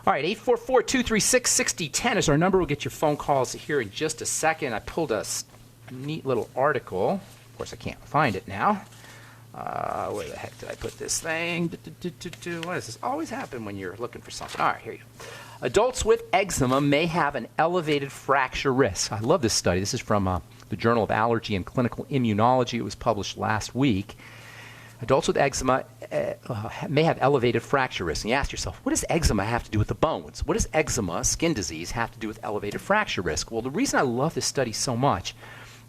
All right, 844-236-6010 is our number. We'll get your phone calls here in just a second. I pulled a neat little article. Of course, I can't find it now. Where the heck did I put this thing? Why does this always happen when you're looking for something? All right, here you go. Adults with eczema may have an elevated fracture risk. I love this study. This is from the Journal of Allergy and Clinical Immunology. It was published last week. Adults with eczema may have elevated fracture risk. And you ask yourself, what does eczema have to do with the bones? What does eczema, skin disease, have to do with elevated fracture risk? Well, the reason I love this study so much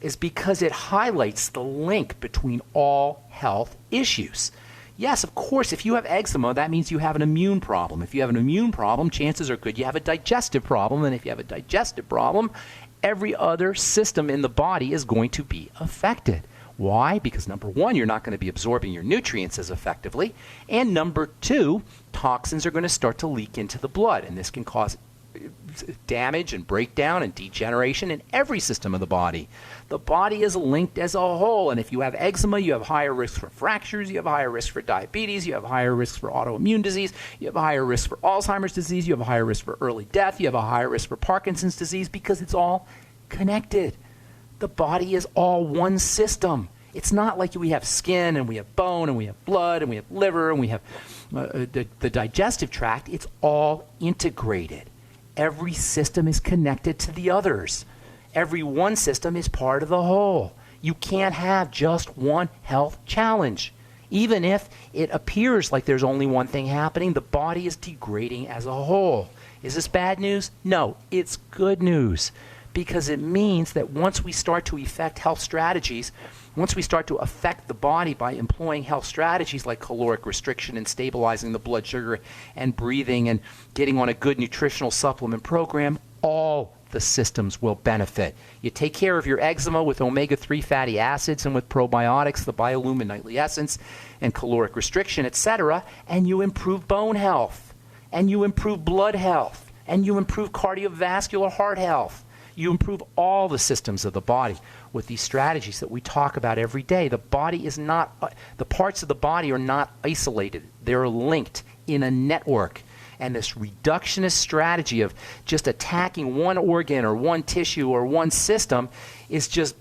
is because it highlights the link between all health issues. Yes, of course, if you have eczema, that means you have an immune problem. If you have an immune problem, chances are good you have a digestive problem. And if you have a digestive problem, every other system in the body is going to be affected. Why? Because number one, you're not going to be absorbing your nutrients as effectively. And number two, toxins are going to start to leak into the blood. And this can cause damage and breakdown and degeneration in every system of the body. The body is linked as a whole. And if you have eczema, you have higher risk for fractures, you have higher risk for diabetes, you have higher risk for autoimmune disease, you have a higher risk for Alzheimer's disease, you have a higher risk for early death, you have a higher risk for Parkinson's disease because it's all connected. The body is all one system. It's not like we have skin and we have bone and we have blood and we have liver and we have the digestive tract. It's all integrated. Every system is connected to the others. Every one system is part of the whole. You can't have just one health challenge. Even if it appears like there's only one thing happening, the body is degrading as a whole. Is this bad news? No, it's good news. Because it means that once we start to effect health strategies, once we start to affect the body by employing health strategies like caloric restriction and stabilizing the blood sugar and breathing and getting on a good nutritional supplement program, all the systems will benefit. You take care of your eczema with omega-3 fatty acids and with probiotics, the Biolumin Nightly Essence, and caloric restriction, etc., and you improve bone health, and you improve blood health, and you improve cardiovascular heart health. You improve all the systems of the body with these strategies that we talk about every day. The body is not, the parts of the body are not isolated. They're linked in a network. And this reductionist strategy of just attacking one organ or one tissue or one system is just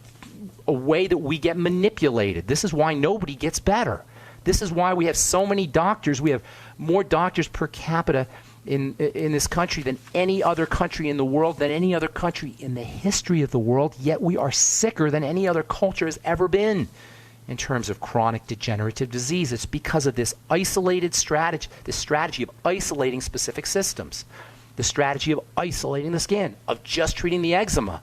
a way that we get manipulated. This is why nobody gets better. This is why we have so many doctors. We have more doctors per capita in this country than any other country in the world, than any other country in the history of the world, yet we are sicker than any other culture has ever been in terms of chronic degenerative disease. It's because of this isolated strategy, this strategy of isolating specific systems, the strategy of isolating the skin, of just treating the eczema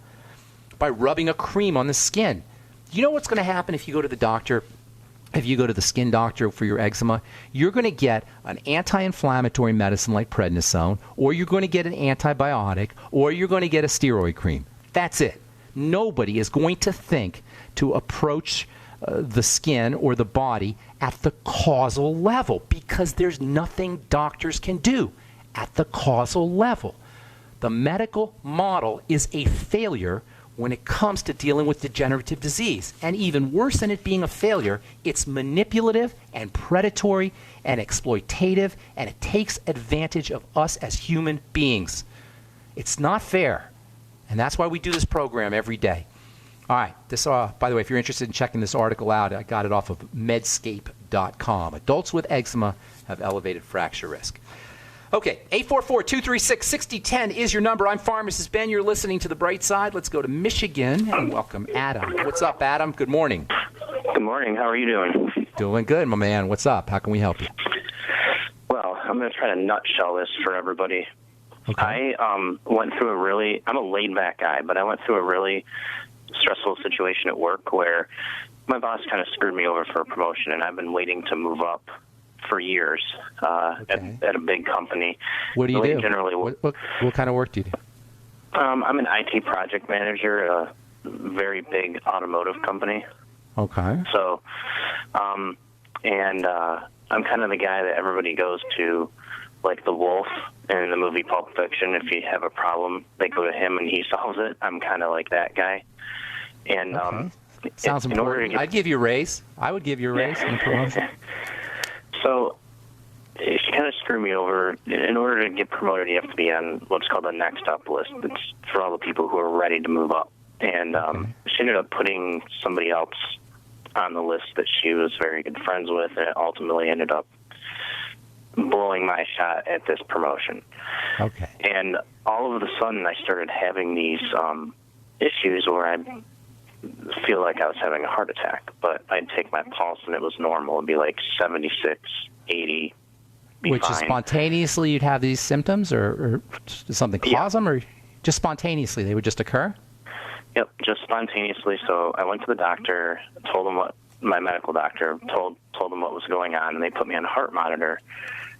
by rubbing a cream on the skin. You know what's going to happen if you go to the doctor? If you go to the skin doctor for your eczema, you're going to get an anti-inflammatory medicine like prednisone, or you're going to get an antibiotic, or you're going to get a steroid cream. That's it. Nobody is going to think to approach the skin or the body at the causal level because there's nothing doctors can do at the causal level. The medical model is a failure when it comes to dealing with degenerative disease. And even worse than it being a failure, it's manipulative and predatory and exploitative, and it takes advantage of us as human beings. It's not fair. And that's why we do this program every day. All right. This, by the way, if you're interested in checking this article out, I got it off of medscape.com. Adults with eczema have elevated fracture risk. Okay, 844-236-6010 is your number. I'm Pharmacist Ben. You're listening to The Bright Side. Let's go to Michigan and welcome Adam. What's up, Adam? Good morning. Good morning. How are you doing? Doing good, my man. What's up? How can we help you? Well, I'm going to try to nutshell this for everybody. Okay. I went through I'm a laid-back guy, but I went through a really stressful situation at work where my boss kind of screwed me over for a promotion, and I've been waiting to move up for years at a big company. What do you do? Generally, what kind of work do you do? I'm an IT project manager at a very big automotive company. Okay. So, I'm kind of the guy that everybody goes to, like the wolf in the movie Pulp Fiction. If you have a problem, they go to him and he solves it. I'm kind of like that guy. And sounds important. I'd give you a raise. I would give you a raise in promotion. So she kind kind of screwed me over. In order to get promoted, you have to be on what's called the next up list. It's for all the people who are ready to move up. And she ended up putting somebody else on the list that she was very good friends with, and it ultimately ended up blowing my shot at this promotion. Okay. And all of a sudden, I started having these issues where I feel like I was having a heart attack, but I'd take my pulse and it was normal. It'd be like 76, 80. Which fine. is spontaneously you'd have these symptoms, or does something cause them, or just spontaneously they would just occur? Yep, just spontaneously. So I went to the doctor, told him what my medical doctor told them what was going on, and they put me on a heart monitor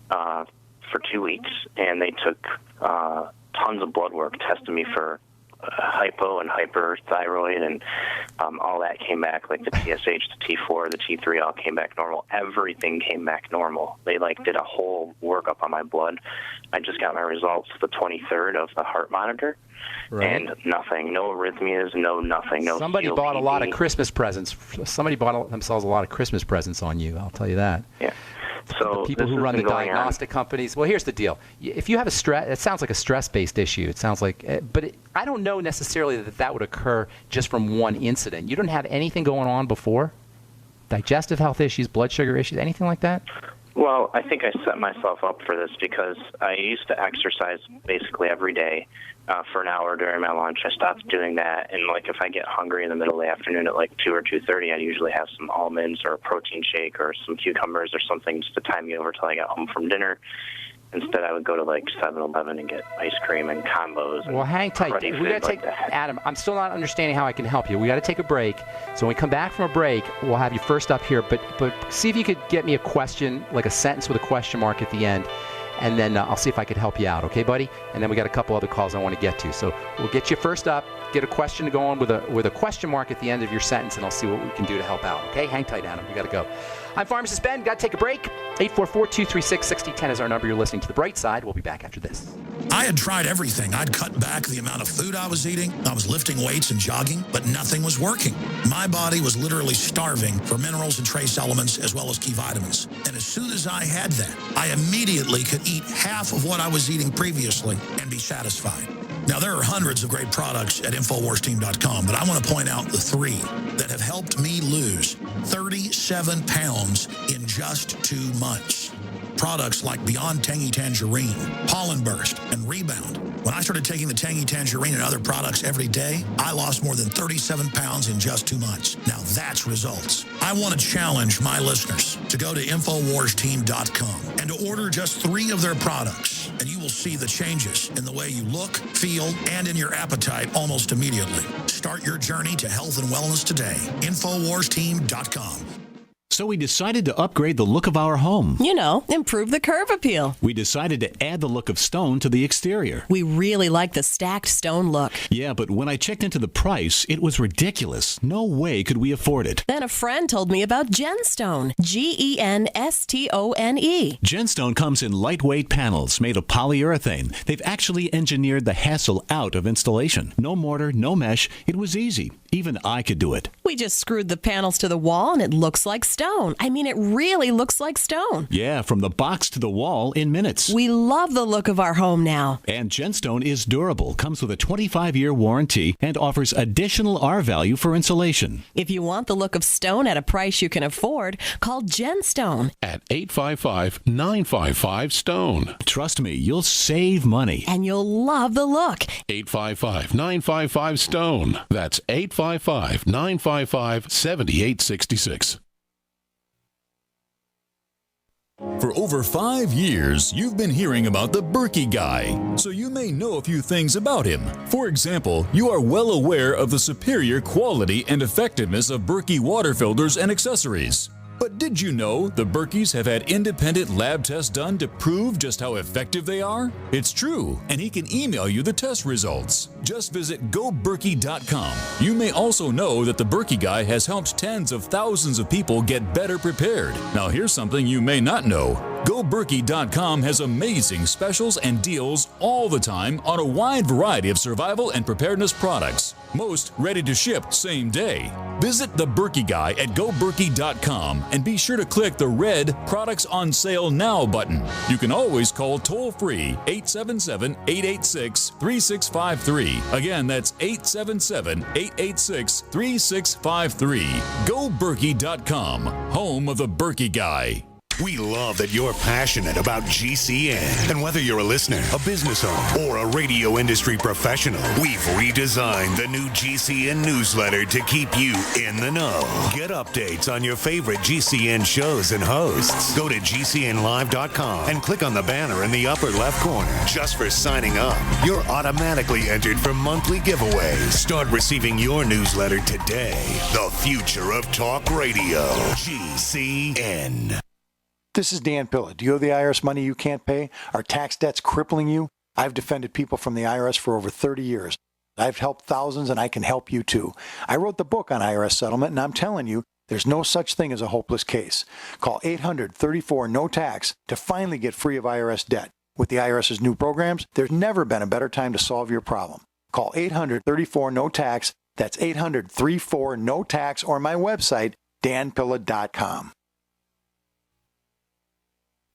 for 2 weeks, and they took tons of blood work, tested me for hypo and hyperthyroid, and all that came back, like the TSH, the T4, the T3 all came back normal. Everything came back normal. They did a whole workup on my blood. I just got my results the 23rd of the heart monitor, and nothing, no arrhythmias, no nothing, no. Somebody bought a lot of Christmas presents. Somebody bought themselves a lot of Christmas presents on you. I'll tell you that. Yeah. So the people who run the diagnostic companies. Well, here's the deal. If you have a stress, it sounds like a stress-based issue. It sounds like, I don't know necessarily that would occur just from one incident. You don't have anything going on before? Digestive health issues, blood sugar issues, anything like that? Well, I think I set myself up for this because I used to exercise basically every day for an hour during my lunch. I stopped doing that, and if I get hungry in the middle of the afternoon at 2 or 2:30, I usually have some almonds or a protein shake or some cucumbers or something just to time me over till I got home from dinner. Instead, I would go to 7-Eleven and get ice cream and combos. And well, hang tight. We got to take Adam. I'm still not understanding how I can help you. We got to take a break. So when we come back from a break, we'll have you first up here. But see if you could get me a question, like a sentence with a question mark at the end, and then I'll see if I could help you out. Okay, buddy? And then we got a couple other calls I want to get to. So we'll get you first up. Get a question to go on with a question mark at the end of your sentence, and I'll see what we can do to help out. Okay? Hang tight, Adam. We got to go. I'm Pharmacist Ben. Got to take a break. 844-236-6010 is our number. You're listening to The Bright Side. We'll be back after this. I had tried everything. I'd cut back the amount of food I was eating. I was lifting weights and jogging, but nothing was working. My body was literally starving for minerals and trace elements as well as key vitamins. And as soon as I had that, I immediately could eat half of what I was eating previously and be satisfied. Now, there are hundreds of great products at InfoWarsTeam.com, but I want to point out the 3 that have helped me lose 37 pounds in just 2 months. Products like Beyond Tangy Tangerine, Pollen Burst, and Rebound. When I started taking the Tangy Tangerine and other products every day, I lost more than 37 pounds in just 2 months. Now that's results. I want to challenge my listeners to go to InfoWarsTeam.com and to order just 3 of their products, and you will see the changes in the way you look, feel, and in your appetite almost immediately. Start your journey to health and wellness today. InfoWarsTeam.com. So we decided to upgrade the look of our home. Improve the curb appeal. We decided to add the look of stone to the exterior. We really like the stacked stone look. Yeah, but when I checked into the price, it was ridiculous. No way could we afford it. Then a friend told me about Genstone. Genstone. Genstone comes in lightweight panels made of polyurethane. They've actually engineered the hassle out of installation. No mortar, no mesh. It was easy. Even I could do it. We just screwed the panels to the wall and it looks like stone. I mean, it really looks like stone. Yeah, from the box to the wall in minutes. We love the look of our home now. And Genstone is durable, comes with a 25-year warranty, and offers additional R value for insulation. If you want the look of stone at a price you can afford, call Genstone at 855-955-STONE. Trust me, you'll save money. And you'll love the look. 855-955-STONE. That's 855-955-7866. For over 5 years, you've been hearing about the Berkey guy, so you may know a few things about him. For example, you are well aware of the superior quality and effectiveness of Berkey water filters and accessories. But did you know the Berkeys have had independent lab tests done to prove just how effective they are? It's true, and he can email you the test results. Just visit GoBerkey.com. You may also know that the Berkey guy has helped tens of thousands of people get better prepared. Now here's something you may not know. GoBerkey.com has amazing specials and deals all the time on a wide variety of survival and preparedness products. Most ready to ship same day. Visit the Berkey Guy at GoBerkey.com and be sure to click the red Products on Sale Now button. You can always call toll-free 877-886-3653. Again, that's 877-886-3653. GoBerkey.com, home of the Berkey Guy. We love that you're passionate about GCN. And whether you're a listener, a business owner, or a radio industry professional, we've redesigned the new GCN newsletter to keep you in the know. Get updates on your favorite GCN shows and hosts. Go to GCNlive.com and click on the banner in the upper left corner. Just for signing up, you're automatically entered for monthly giveaways. Start receiving your newsletter today. The future of talk radio. GCN. This is Dan Pilla. Do you owe the IRS money you can't pay? Are tax debts crippling you? I've defended people from the IRS for over 30 years. I've helped thousands, and I can help you too. I wrote the book on IRS settlement, and I'm telling you, there's no such thing as a hopeless case. Call 800-34-NO-TAX to finally get free of IRS debt. With the IRS's new programs, there's never been a better time to solve your problem. Call 800-34-NO-TAX. That's 800-34-NO-TAX, or my website, danpilla.com.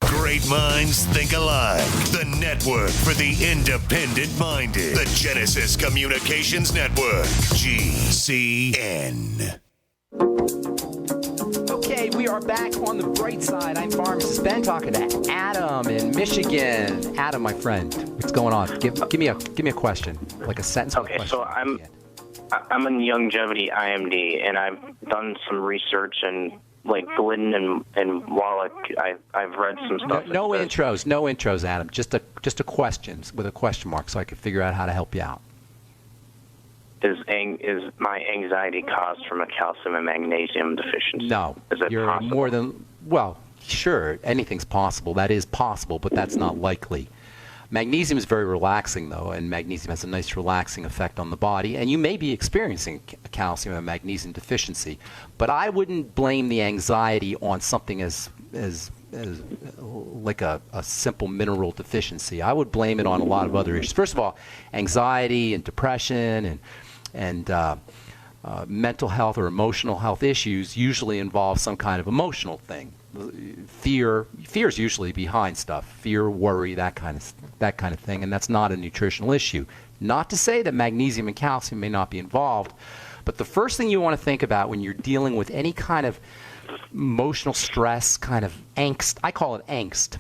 Great minds think alike. The network for the independent-minded. The Genesis Communications Network. GCN. Okay, we are back on the bright side. I'm Pharmacist Ben talking to Adam in Michigan. Adam, my friend, what's going on? Give me a question, like a sentence. Okay, so I'm a longevity IMD, and I've done some research and like Glidden and Wallach. I've read some stuff. No intros, Adam. Just a question with a question mark, so I can figure out how to help you out. Is my anxiety caused from a calcium and magnesium deficiency? No, is it you're possible? more than sure. Anything's possible. That is possible, but that's not likely. Magnesium is very relaxing, though, and magnesium has a nice relaxing effect on the body, and you may be experiencing a calcium and magnesium deficiency, but I wouldn't blame the anxiety on something as like a simple mineral deficiency. I would blame it on a lot of other issues. First of all, anxiety and depression and mental health or emotional health issues usually involve some kind of emotional thing. Fear is usually behind stuff. Fear, worry, that kind of thing, and that's not a nutritional issue. Not to say that magnesium and calcium may not be involved, but the first thing you want to think about when you're dealing with any kind of emotional stress, kind of angst, I call it angst.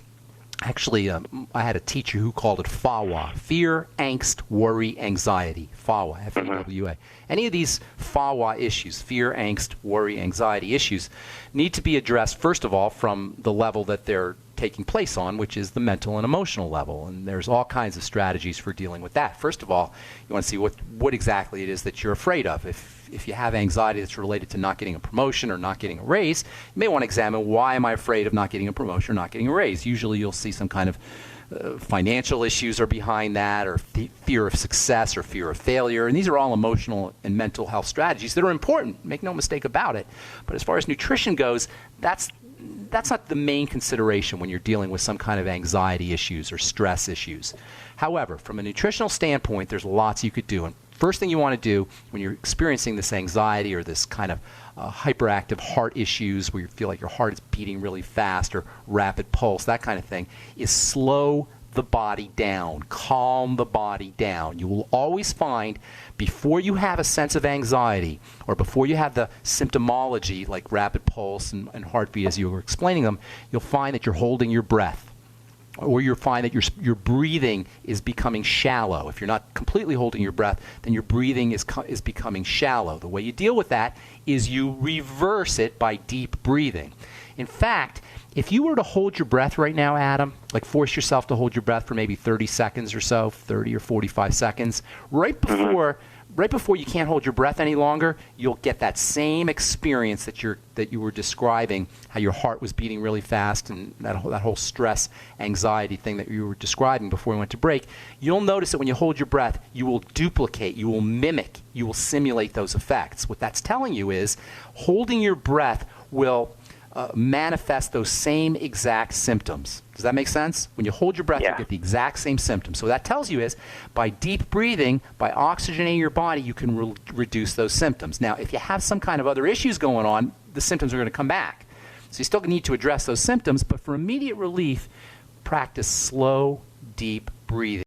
Actually, I had a teacher who called it FAWA, fear, angst, worry, anxiety. FAWA, F-A-W-A. Any of these FAWA issues, fear, angst, worry, anxiety issues, need to be addressed, first of all, from the level that they're taking place on, which is the mental and emotional level. And there's all kinds of strategies for dealing with that. First of all, you want to see what exactly it is that you're afraid of. If you have anxiety that's related to not getting a promotion or not getting a raise, you may want to examine, why am I afraid of not getting a promotion or not getting a raise? Usually you'll see some kind of financial issues are behind that, or fear of success or fear of failure. And these are all emotional and mental health strategies that are important. Make no mistake about it. But as far as nutrition goes, that's not the main consideration when you're dealing with some kind of anxiety issues or stress issues. However, from a nutritional standpoint, there's lots you could do. And first thing you want to do when you're experiencing this anxiety or this kind of hyperactive heart issues where you feel like your heart is beating really fast or rapid pulse, that kind of thing, is slow the body down, calm the body down. You will always find, before you have a sense of anxiety or before you have the symptomology like rapid pulse and heartbeat as you were explaining them, you'll find that you're holding your breath, or you'll find that your breathing is becoming shallow. If you're not completely holding your breath, then your breathing is becoming shallow. The way you deal with that is you reverse it by deep breathing. In fact, if you were to hold your breath right now, Adam, like force yourself to hold your breath for maybe 30 seconds or so, 30 or 45 seconds, right before you can't hold your breath any longer, you'll get that same experience that you were describing, how your heart was beating really fast and that whole stress, anxiety thing that you were describing before we went to break. You'll notice that when you hold your breath, you will duplicate, you will mimic, you will simulate those effects. What that's telling you is holding your breath will manifest those same exact symptoms. Does that make sense? When you hold your breath, you get the exact same symptoms. So what that tells you is by deep breathing, by oxygenating your body, you can reduce those symptoms. Now, if you have some kind of other issues going on, the symptoms are going to come back. So you still need to address those symptoms, but for immediate relief, practice slow, deep breathing.